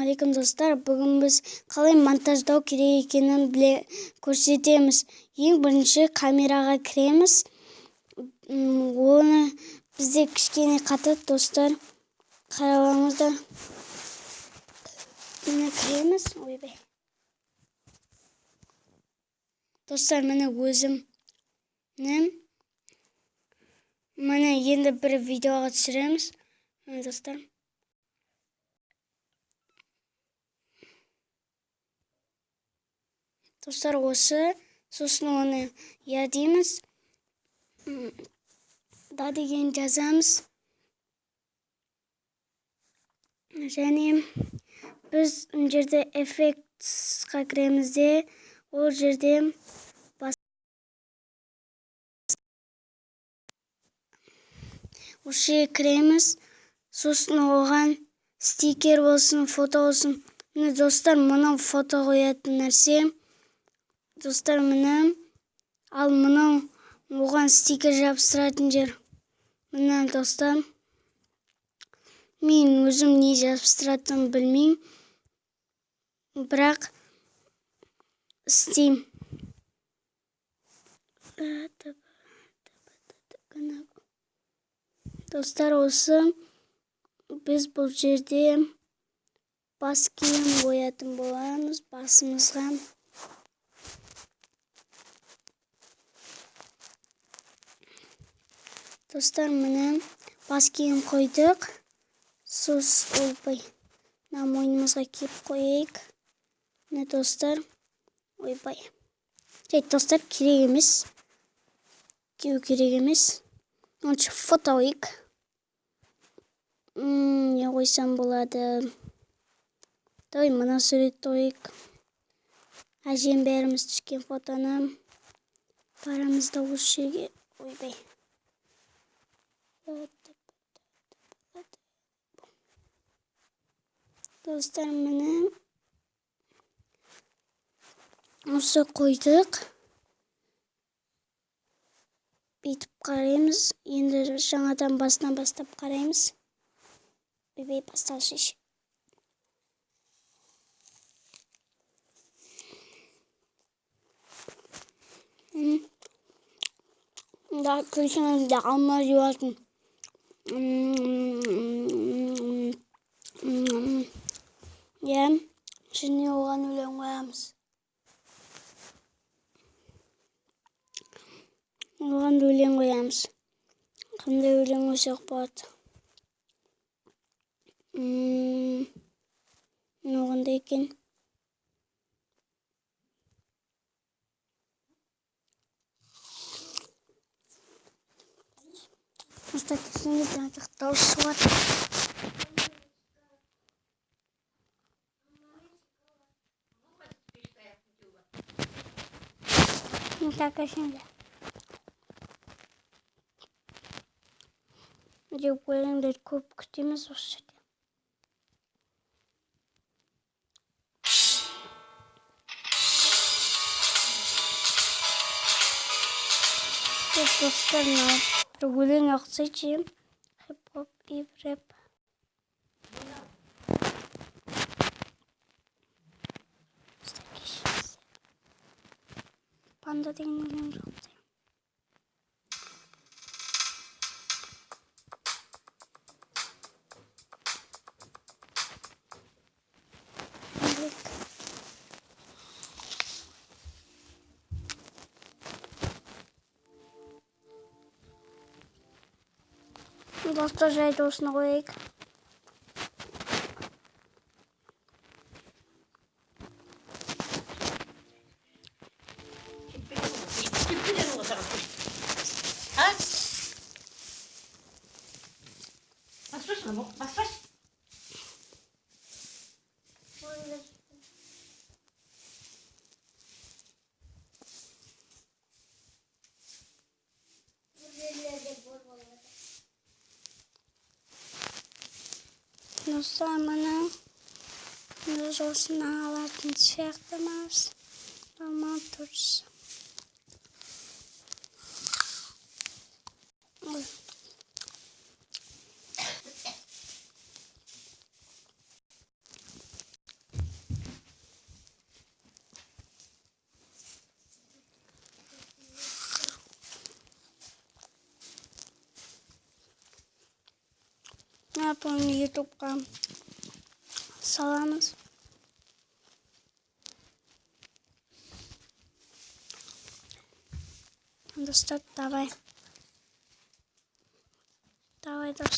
Ассалаумағалейкум достар. Бүгін біз қалай монтаждау керек екенін көрсетеміз. Ең бірінші камераға кіреміз. Оны бізде кішкене қатты достар. Қарауыңыздар. Міне кіреміз. Ойбай. Достар, міне өзім. Міне енді бір видеоға түсіреміз. Міне достар. Достар, осы, сосын оны я дейміз. Да деген жазамыз. Және біз жерде эффектсқа кіреміз де, ол жерде осы кіреміз. Сосын оған стикер болсын, фото болсын. Міне достар, мұнау фото қоятын нәрсе. Достар, міне, ал мұнау оған стикер жабыстыратын жер. Міне достар, мен өзім не жабыстыратынын білмеймін, бірақ істеймін. Достар, осы біз бұл жерде бас киім қоятын боламыз басымызға. Достар, міне бас киім қойдық. Ойбай, мойнымызға киіп қойайық. Міне достар, ойбай. Достар, керек емес. Кию керек емес. Онша фото қойайық. Не қойсам болады? Давай мына суретті қойайық. Әжем бәріміз түскен фотоны. Барамыз да осы жерге. Ойбай. Достар, міне осы қойдық. Бүйтіп қараймыз. Енді жаңадан басынан бастап қараймыз. Ойбай, басталшы. Да, күлшіңізді алма жуатын. Және оған өлең қоямыз. Қандай өлең қойсақ болады? Оғанда екен. Оста кесіңізден атықтаушы бар. Кәкешіңді. Деп өлеңдер көп күтеміз осы жерде. Достар, бір өлең оқысайшы. Хип-хоп и рэп. Панда деген өлең жоқты. Достар, жайды осыны қойайық. Достар, міне осыны алатын сияқтымыз. Нормал тұрсы. Ne yapalım, YouTube'da salamız. Dostlar, давай. Давай, достар.